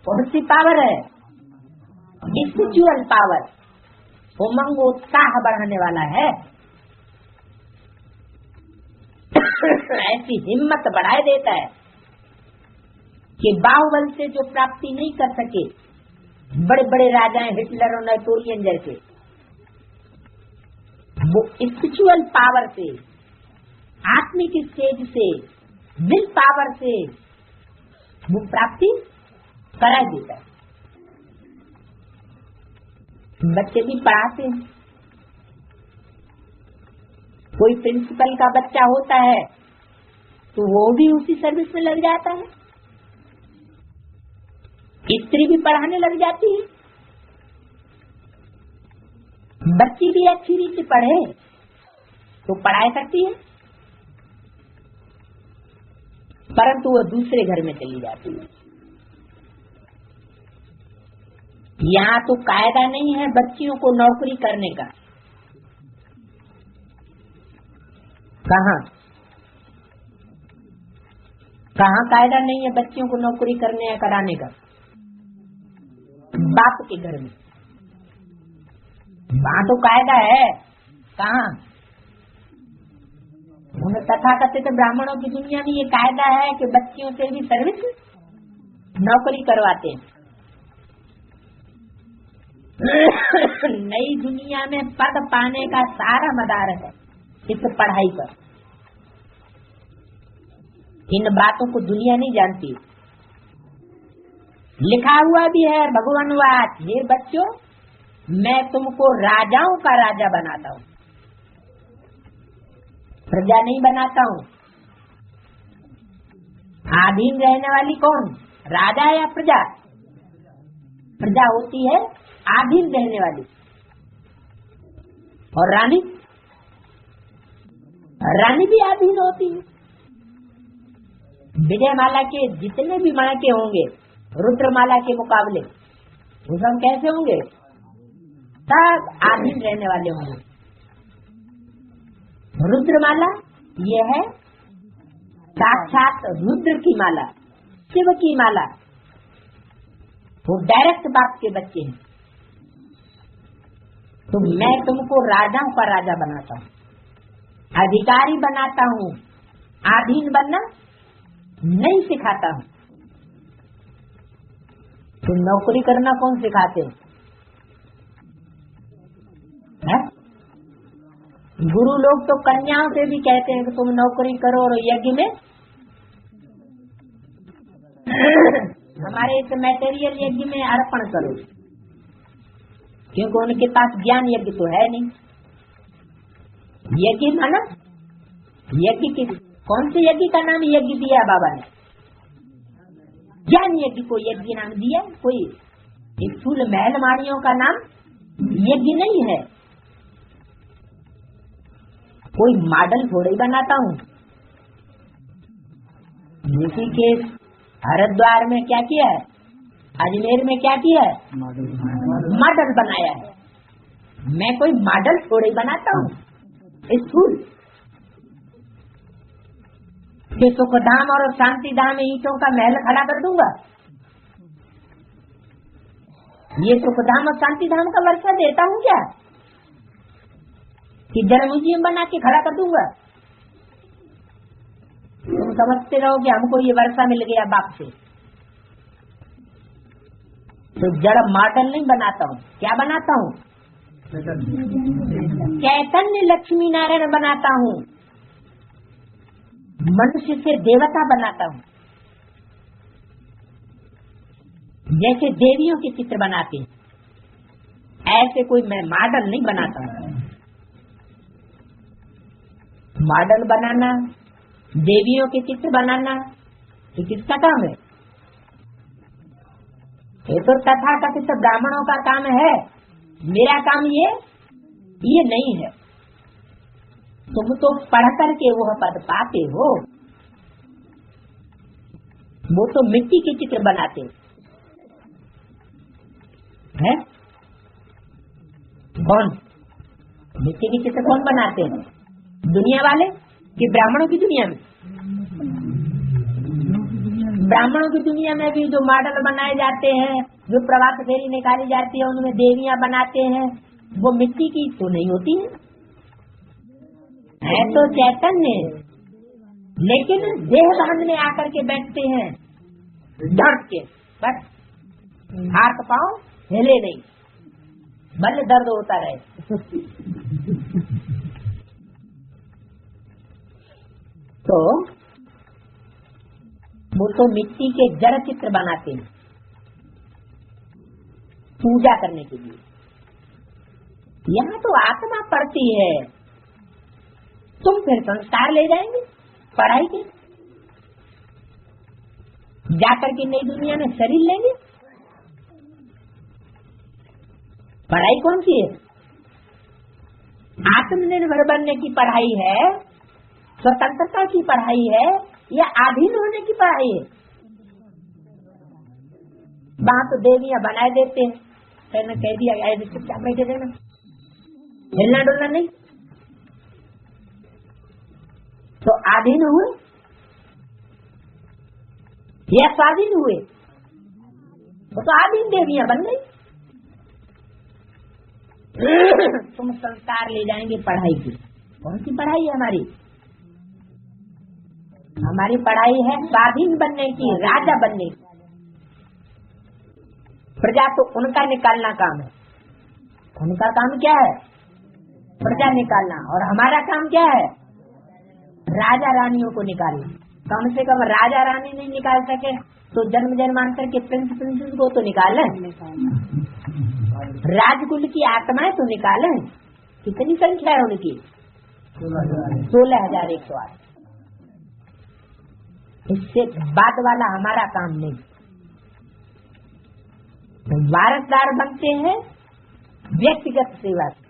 कौन सी पावर है? Spiritual power. उमंग उत्साह बढ़ाने वाला है। ऐसी हिम्मत बढ़ाए देता है कि बाहुबल से जो प्राप्ति नहीं कर सके बड़े बड़े राजाएं, हिटलर और नेपोलियन जैसे, वो स्पिरिचुअल पावर से, आत्मिक स्टेज से, विल पावर से वो प्राप्ति करा देता है। बच्चे भी पढ़ाते हैं। कोई प्रिंसिपल का बच्चा होता है तो वो भी उसी सर्विस में लग जाता है। स्त्री भी पढ़ाने लग जाती है। बच्ची भी अच्छी रीति पढ़े तो पढ़ाई करती है, परंतु वो दूसरे घर में चली जाती है। यहाँ तो कायदा नहीं है बच्चियों को नौकरी करने का। कहाँ कायदा नहीं है बच्चियों को नौकरी करने या कराने का? बाप के घर में। वहाँ तो कायदा है। कहाँ? उन्हें तथाकथित ब्राह्मणों की दुनिया में ये कायदा है कि बच्चियों से भी सर्विस नौकरी करवाते हैं। नई दुनिया में पद पाने का सारा मदार है इस पढ़ाई पर। इन बातों को दुनिया नहीं जानती। लिखा हुआ भी है भगवानुवाच, हे बच्चों मैं तुमको राजाओं का राजा बनाता हूँ, प्रजा नहीं बनाता हूँ। आधीन रहने वाली कौन? राजा या प्रजा? प्रजा होती है आधीन रहने वाली। और रानी भी आधीन होती है। विजयमाला के जितने भी मायके होंगे रुद्रमाला के मुकाबले वो सब कैसे होंगे? सब आधीन रहने वाले होंगे। रुद्रमाला ये है साक्षात रुद्र की माला, शिव की माला। वो डायरेक्ट बाप के बच्चे हैं। तो मैं तुमको राजाओं का राजा बनाता हूँ, अधिकारी बनाता हूँ, आधीन बनना नहीं सिखाता हूँ। तो नौकरी करना कौन सिखाते हैं? गुरु लोग तो कन्याओं से भी कहते हैं कि तुम नौकरी करो और यज्ञ में हमारे इस मैटेरियल यज्ञ में अर्पण करो, क्योंकि उनके पास ज्ञान यज्ञ तो है नहीं। यज्ञ माना यज्ञ की कौन से यज्ञ का नाम यज्ञ दिया बाबा ने? ज्ञान यज्ञ को यज्ञ नाम दिया। कोई स्थूल महल माड़ियों का नाम यज्ञ नहीं है। कोई मॉडल थोड़े ही बनाता हूँ। ऋषि के हरिद्वार में क्या किया है, अजमेर में क्या किया है, मॉडल बनाया है। मैं कोई मॉडल थोड़े बनाता हूँ। स्थूल कि सुखधाम और शांति धाम में ईंटों का महल खड़ा कर दूंगा? ये सुखधाम और शांति धाम का वर्षा देता हूँ क्या कि जल म्यूजियम बना के खड़ा कर दूंगा? तुम समझते रहो कि हमको ये वर्षा मिल गया बाप से। तो जड़ मॉडल नहीं बनाता हूँ। क्या बनाता हूँ? चैतन्य लक्ष्मी नारायण बनाता हूँ। मनुष्य से देवता बनाता हूँ। जैसे देवियों के चित्र बनाते हैं, ऐसे कोई मैं मॉडल नहीं बनाता हूँ। मॉडल बनाना, देवियों के चित्र बनाना, ये किसका काम है? ये तो तथाकथित ब्राह्मणों का काम है। मेरा काम ये नहीं है। तुम तो पढ़ करके वह पद पाते हो, वो तो मिट्टी के चित्र बनाते हैं। कौन मिट्टी के चित्र कौन बनाते हैं? दुनिया वाले कि ब्राह्मणों की दुनिया में? ब्राह्मणों की दुनिया में भी जो मॉडल बनाए जाते हैं, जो प्रभात फेरी निकाली जाती है, उनमें देवियां बनाते हैं, वो मिट्टी की तो नहीं होती है तो चैतन्य, लेकिन देह भान में आकर के बैठते हैं डट के, बस हाथ पांव हिले नहीं, भले दर्द होता रहे। तो वो तो मिट्टी के जड़ चित्र बनाते हैं पूजा करने के लिए। यहाँ तो आत्मा पढ़ती है, तुम फिर संस्कार ले जाएंगे पढ़ाई के, जाकर के नई दुनिया में शरीर लेंगे। पढ़ाई कौन सी है? आत्मनिर्भर बनने की पढ़ाई है, स्वतंत्रता की पढ़ाई है, या अधीन होने की पढ़ाई है? वहां तो देवियां बनाए देते हैं, कहना कह दिया ऐसे चुपचाप बैठे रहना, हिलना डुलना नहीं। तो अधीन हुए या स्वाधीन हुए? वो तो अधीन देवियां बन गई। तुम संस्कार ले जाएंगे पढ़ाई की। कौन सी पढ़ाई है हमारी? हमारी पढ़ाई है स्वाधीन बनने की, राजा बनने की। प्रजा तो उनका निकालना काम है, उनका काम क्या है? प्रजा निकालना। और हमारा काम क्या है? राजा रानियों को निकालना। कम से कम राजा रानी नहीं निकाल सके तो जन्म जन्मांतर के प्रिंस प्रिंसेस को तो निकालें, राजकुल की आत्माएं तो निकालें। कितनी संख्या है उनकी? 16,108। इससे बाद वाला हमारा काम नहीं। तो वारसदार बनते हैं व्यक्तिगत सेवा से,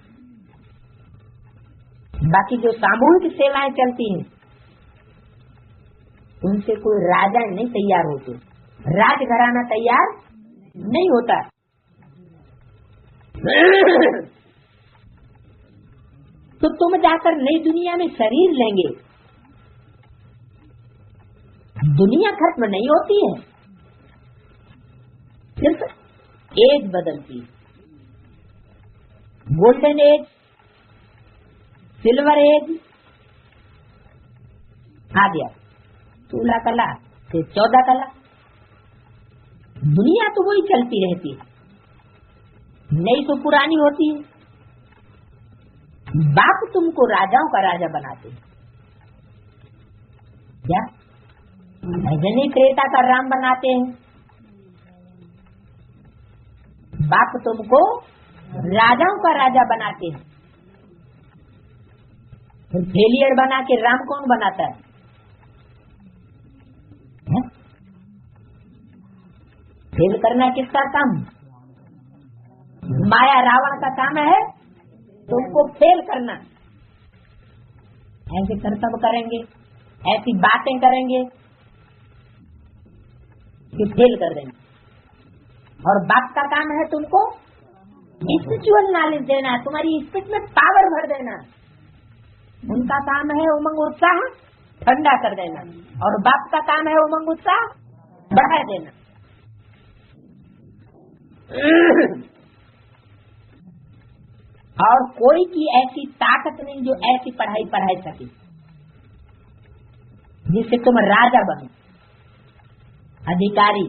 बाकी जो सामूहिक सेवाएं चलती हैं उनसे कोई राजा नहीं तैयार होते, राजघराना तैयार नहीं होता। तो तुम जाकर नई दुनिया में शरीर लेंगे। दुनिया खत्म नहीं होती है, सिर्फ एज बदलती है। गोल्डन एज, सिल्वर एज आ गया, 16 कला से 14 कला। दुनिया तो वही चलती रहती है, नई तो पुरानी होती है। बाप तुमको राजाओं का राजा बनाते हैं क्या? भजनी त्रेता का राम बनाते हैं। बाप तुमको राजाओं का राजा बनाते हैं। फिर फेलियर बना के राम कौन बनाता है? फेल करना किसका काम? माया रावण का काम है तुमको फेल करना। ऐसे कर्तव्य करेंगे, ऐसी बातें करेंगे कि फेल कर देंगे। और बाप का काम है तुमको स्पिरिचुअल नॉलेज देना, तुम्हारी स्पिरिट में पावर भर देना। उनका काम है उमंग उत्साह ठंडा कर देना, और बाप का काम है उमंग उत्साह बढ़ा देना। और कोई की ऐसी ताकत नहीं जो ऐसी पढ़ाई पढ़ाई सके जिससे तुम राजा बनो, अधिकारी।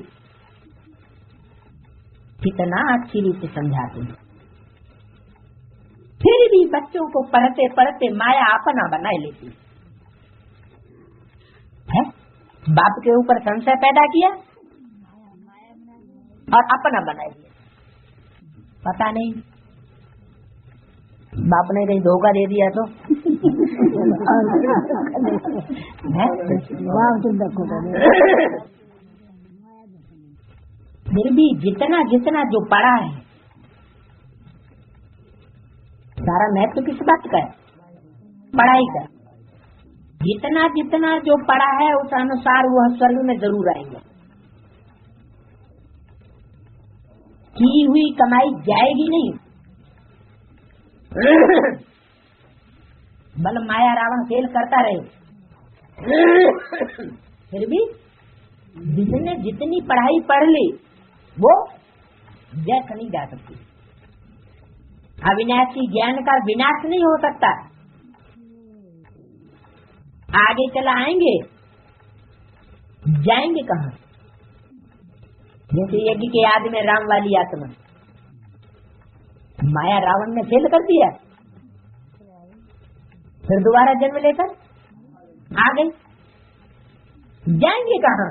कितना अच्छी रीत से समझाते हैं, फिर भी बच्चों को पढ़ते पढ़ते माया अपना बनाए लेती है। बाप के ऊपर संशय पैदा किया और अपना बनाए लिया। पता नहीं बाप ने कहीं धोखा दे दिया तो फिर भी जितना जितना जो पढ़ा है, सारा महत्व किस बात का है? पढ़ाई का। जितना जितना जो पढ़ा है उस अनुसार वह स्वर्ग में जरूर आएंगे। की हुई कमाई जाएगी नहीं। बल माया रावण खेल करता रहे, फिर भी जिसने जितनी पढ़ाई पढ़ ली वो जय नहीं जा सकती। अविनाशी ज्ञान का विनाश नहीं हो सकता। आगे चला आएंगे, जाएंगे कहाँ? जैसे यज्ञ के आदि में राम वाली आत्मा, माया रावण ने फेल कर दिया, फिर दोबारा जन्म लेकर आ गई। जाएंगे कहाँ?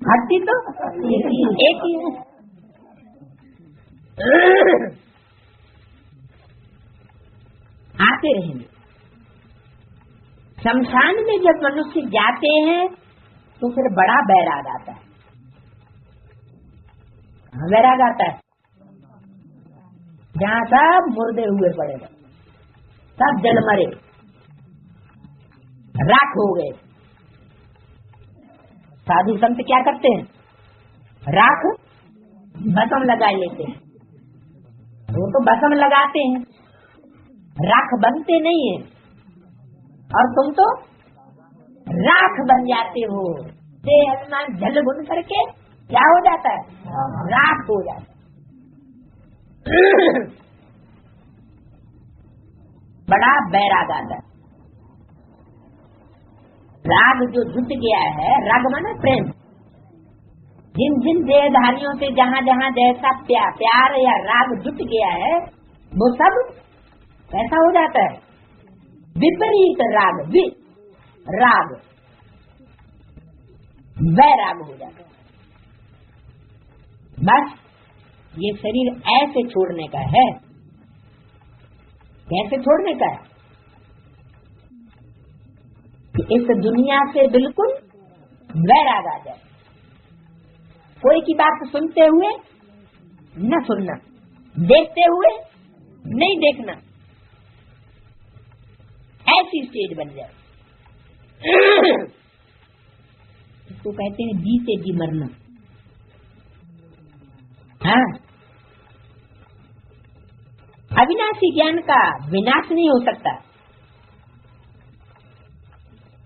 हट्टी तो एक ही है। आते रहेंगे। शमशान में जब मनुष्य जाते हैं तो फिर बड़ा बैराग आता है। बैराग आता है जहाँ सब मुर्दे हुए पड़े, सब जल मरे, राख हो गए। साधु संत क्या करते हैं? राख भस्म लगा लेते हैं। वो तो भस्म लगाते हैं, राख बनते नहीं है। और तुम तो राख बन जाते हो। देह अभिमान जल बुन करके क्या हो जाता है? राख हो जाता है। बड़ा बैराग आता है। राग जो जुट गया है, राग माने प्रेम। जिन जिन देहधारियों से जहाँ जहाँ जैसा प्यार या राग जुट गया है वो सब कैसा हो जाता है? विपरीत राग, राग वैराग हो जाता है। बस ये शरीर ऐसे छोड़ने का है। कैसे छोड़ने का है? कि इस दुनिया से बिल्कुल वैराग आ जाए। कोई की बात सुनते हुए न सुनना, देखते हुए नहीं देखना, ऐसी स्टेज बन जाए। इसको कहते हैं जी से जी मरना। हाँ, अविनाशी ज्ञान का विनाश नहीं हो सकता।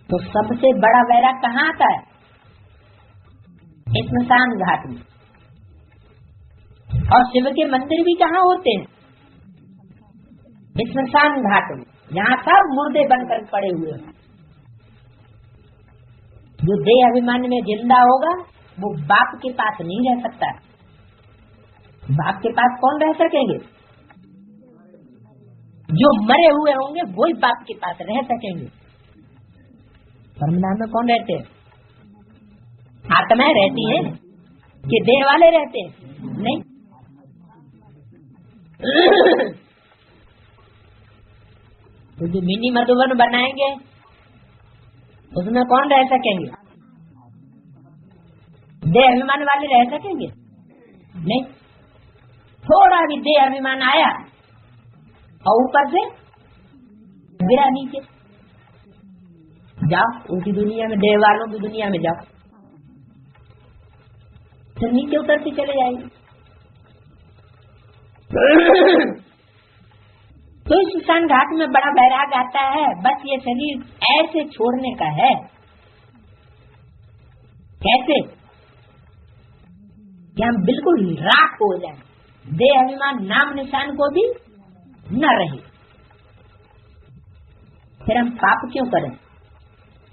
तो सबसे बड़ा वैराग कहाँ आता है? स्मशान घाट में। और शिव के मंदिर भी कहाँ होते हैं? स्मशान घाट में, जहाँ सब मुर्दे बनकर पड़े हुए हैं। जो देह अभिमान में जिंदा होगा वो बाप के पास नहीं रह सकता। बाप के पास कौन रह सकेंगे? जो मरे हुए होंगे वही बाप के पास रह सकेंगे। परमधाम में कौन रहते हैं? आत्माएं रहती हैं कि देह वाले रहते हैं? नहीं। तो जो मिनी मधुबन बनाएंगे उसमें कौन रह सकेंगे? देह अभिमान वाले रह सकेंगे? नहीं। थोड़ा भी देह अभिमान आया और ऊपर से गिरा नीचे, जाओ उनकी दुनिया में, देह वालों की दुनिया में जाओ, फिर नीचे उतरती चले जाएंगे। तो इस स्मशान घाट में बड़ा बैराग आता है। बस ये शरीर ऐसे छोड़ने का है। कैसे? कि हम बिल्कुल राख हो जाए, देह अभिमान नाम निशान को भी न रहे। फिर हम पाप क्यों करें?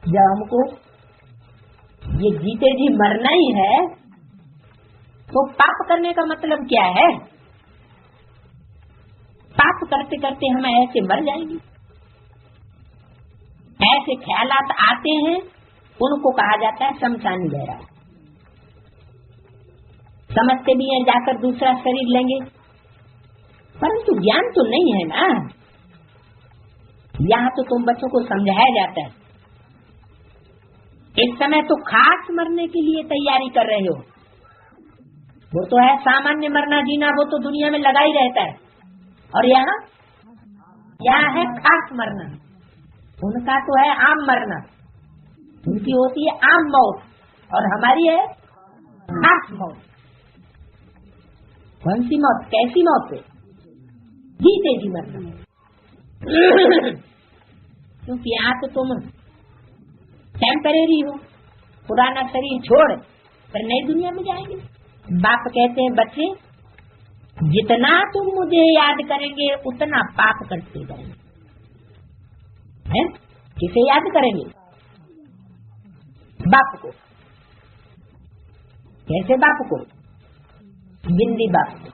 जब हमको ये जीते जी मरना ही है तो पाप करने का मतलब क्या है? पाप करते करते हम ऐसे मर जाएंगे। ऐसे ख्यालात आते हैं, उनको कहा जाता है शमशानी बैराग। समझते भी हैं जाकर दूसरा शरीर लेंगे, परंतु ज्ञान तो नहीं है ना। यहाँ तो तुम बच्चों को समझाया जाता है, इस समय तो खास मरने के लिए तैयारी कर रहे हो। वो तो है सामान्य मरना जीना, वो तो दुनिया में लगा ही रहता है। और यहाँ है खास मरना। उनका तो है आम मरना, उनकी होती है आम मौत, और हमारी है खास मौत। कौन सी मौत? कैसी मौत है? जीते जी मरना। क्योंकि यहाँ तो तुम टेम्परेरी हो, पुराना शरीर छोड़ फिर नई दुनिया में जाएंगे। बाप कहते हैं बच्चे जितना तुम मुझे याद करेंगे उतना पाप करते जाएंगे। हैं? किसे याद करेंगे? बाप को। कैसे बाप को? बिंदी बाप को।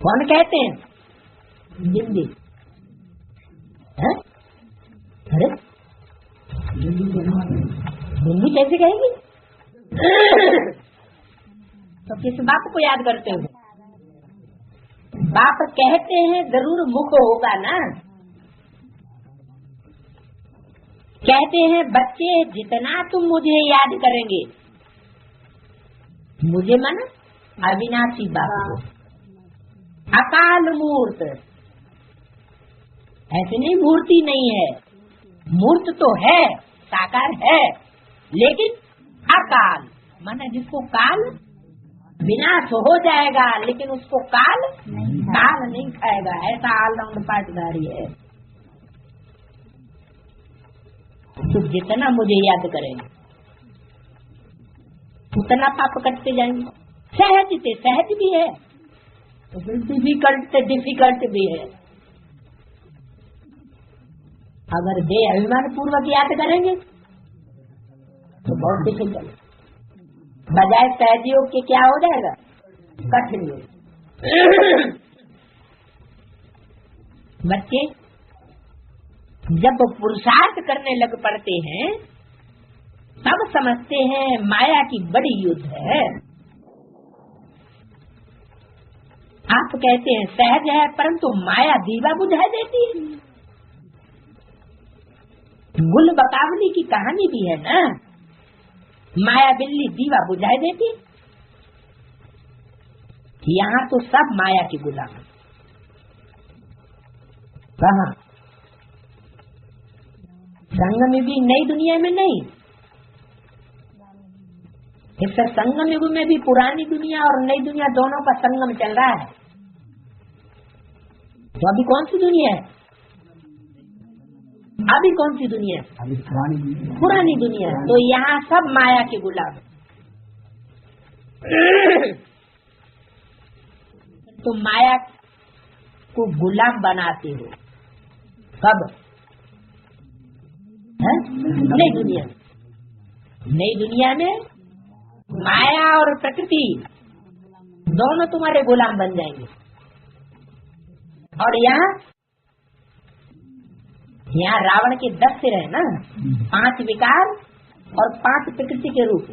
कौन कहते हैं? बिंदी। है? अरे बिंदी कैसे कहेगी? तो किस बाप को याद करते हो? बाप कहते हैं जरूर मुख होगा ना। कहते हैं बच्चे जितना तुम मुझे याद करेंगे, मुझे मन अविनाशी बाप को, अकाल मूर्त। ऐसे नहीं मूर्ति नहीं है, मूर्त तो है, साकार है, लेकिन अकाल माने जिसको काल विनाश हो जाएगा, लेकिन उसको काल नहीं खाएगा। ऐसा ऑलराउंड पाठधारी है। तो जितना मुझे याद करेंगे उतना पाप करते जाएंगे। सहज भी है, डिफिकल्ट भी है। अगर दे अभिमान पूर्वक याद करेंगे तो बहुत डिफिकल्ट, बजाय सहयोग के क्या हो जाएगा? कठिन। बच्चे जब पुरुषार्थ करने लग पड़ते हैं तब समझते हैं माया की बड़ी युद्ध है। आप कहते हैं सहज है, परंतु माया दीवा बुझा देती है। गुल बकावली की कहानी भी है ना, माया बिल्ली दीवा बुझाई देती। यहाँ तो सब माया की गुलाम। कहाँ? संगम भी नई दुनिया में नहीं, इससे संगम युग में भी पुरानी दुनिया और नई दुनिया दोनों का संगम चल रहा है। तो अभी कौन सी दुनिया है? अभी कौन सी दुनिया? अभी पुरानी दुनिया। तो यहाँ सब माया के गुलाम। तो माया को गुलाम बनाते हो कब? नई दुनिया। नई दुनिया में माया और प्रकृति दोनों तुम्हारे गुलाम बन जाएंगे। और यहाँ रावण के 10 सिर है ना, 5 विकार और 5 प्रकृति के रूप।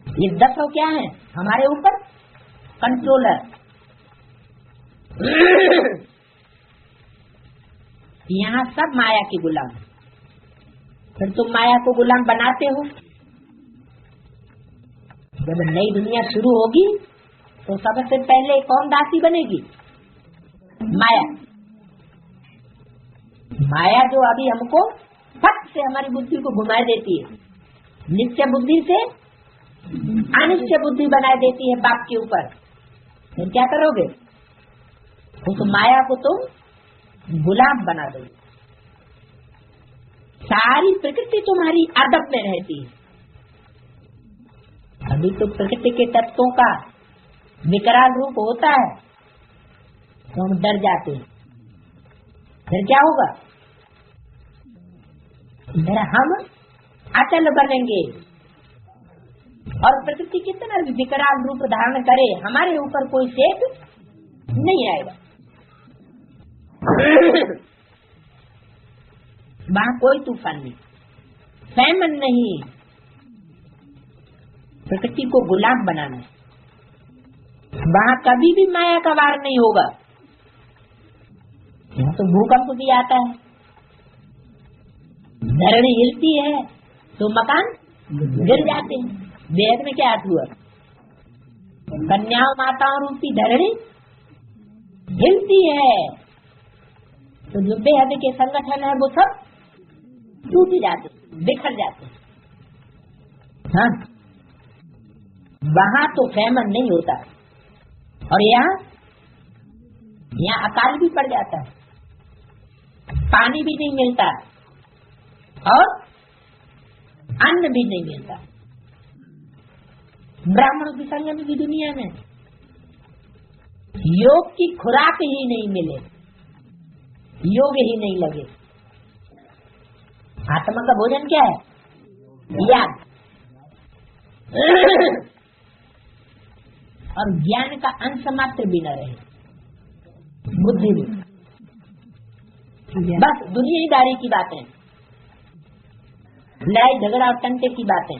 ये 10 क्या है? हमारे ऊपर कंट्रोलर। यहाँ सब माया के गुलाम। फिर तुम माया को गुलाम बनाते हो। जब नई दुनिया शुरू होगी तो सबसे पहले कौन दासी बनेगी? माया। माया जो अभी हमको फट से हमारी बुद्धि को घुमा देती है, निश्चय बुद्धि से अनिश्चय बुद्धि बना देती है बाप के ऊपर। फिर क्या करोगे? उस माया को तुम गुलाम बना दोगे। सारी प्रकृति तुम्हारी अदब में रहती है। अभी तो प्रकृति के तत्वों का विकराल रूप होता है तो हम डर जाते हैं। फिर क्या होगा? फिर हम अचल बनेंगे और प्रकृति कितना भी विकराल रूप धारण करे, हमारे ऊपर कोई शेक नहीं आएगा। वहाँ कोई तूफान नहीं, फैमन नहीं। प्रकृति को गुलाम बनाना, वहाँ कभी भी माया का वार नहीं होगा। यहाँ तो भूकंप भी आता है, धरणी हिलती है तो मकान गिर जाते हैं। वेद में क्या हुआ? कन्याओं माताओं रूपी धरणी हिलती है तो जो बेहद के संगठन है वो सब टूट जाते, बिखर जाते। हाँ, वहाँ तो फैमन नहीं होता और यहाँ अकाल भी पड़ जाता है, पानी भी नहीं मिलता और अन्न भी नहीं मिलता। ब्राह्मणों की संगम की दुनिया में योग की खुराक ही नहीं मिले, योग ही नहीं लगे। आत्मा का भोजन क्या है? ज्ञान। और ज्ञान का अंश मात्र भी न रहे, बुद्धि में बस दुनियादारी की बातें, लड़ाई झगड़ा और टंटे की बातें।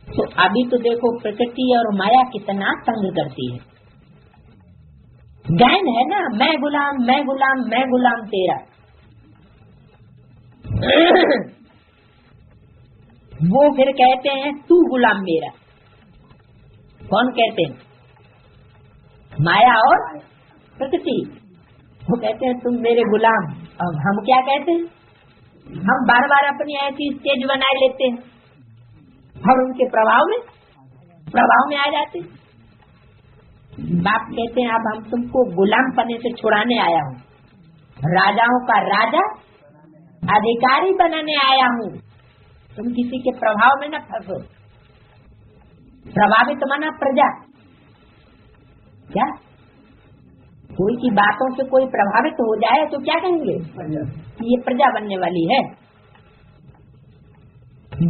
तो अभी तो देखो प्रकृति और माया कितना तंग करती है। गायन है ना, मैं गुलाम मैं गुलाम मैं गुलाम तेरा। वो फिर कहते हैं तू गुलाम मेरा। कौन कहते हैं? माया और प्रकृति। वो कहते हैं तुम मेरे गुलाम। अब हम क्या कहते हैं? हम बार बार अपनी ऐसी स्टेज बनाए लेते हैं और उनके प्रभाव में आ जाते हैं। बाप कहते हैं अब हम तुमको गुलाम पने से छुड़ाने आया हूँ, राजाओं का राजा अधिकारी बनाने आया हूँ। तुम किसी के प्रभाव में न फंसो। प्रभावित माना प्रजा। क्या कोई की बातों से कोई प्रभावित हो जाए तो क्या कहेंगे कि ये प्रजा बनने वाली है।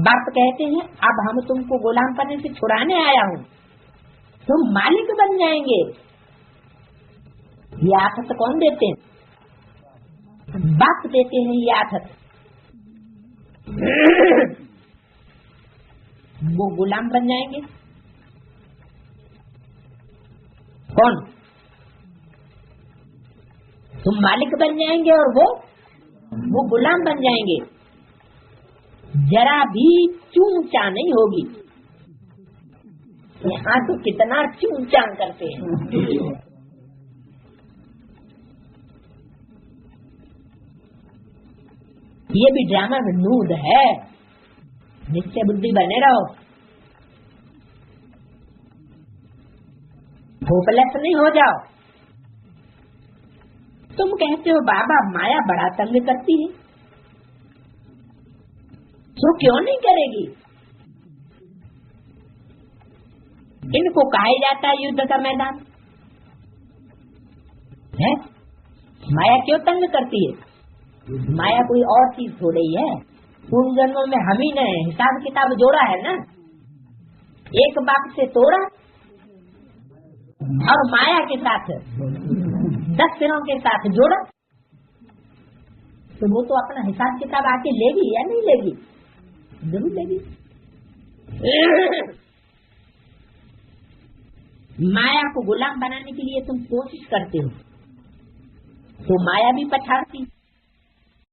बाप कहते हैं अब हम तुमको गुलाम पने से छुड़ाने आया हूँ, तुम मालिक बन जाएंगे। ये आफत कौन देते हैं? बाप देते हैं ये आफत। वो गुलाम बन जाएंगे। कौन? तुम मालिक बन जाएंगे और वो गुलाम बन जाएंगे। जरा भी चूं-चां नहीं होगी। यहाँ तो कितना चूं-चां करते हैं। ये भी ड्रामा में नूद है। निश्चय बुद्धि बने रहो, होपलेस नहीं हो जाओ। तुम कहते हो बाबा माया बड़ा तंग करती है, तो क्यों नहीं करेगी? इनको कहा जाता है युद्ध का मैदान है। माया क्यों तंग करती है? माया कोई और चीज थोड़ी है। पूर्व जन्मों में हम ही ने हिसाब किताब जोड़ा है ना, एक बाप से तोड़ा और माया के साथ 10 सिरों के साथ जोड़ा, तो वो तो अपना हिसाब किताब आके लेगी या नहीं लेगी? जरूर लेगी। माया को गुलाम बनाने के लिए तुम कोशिश करते हो तो माया भी पछाड़ती।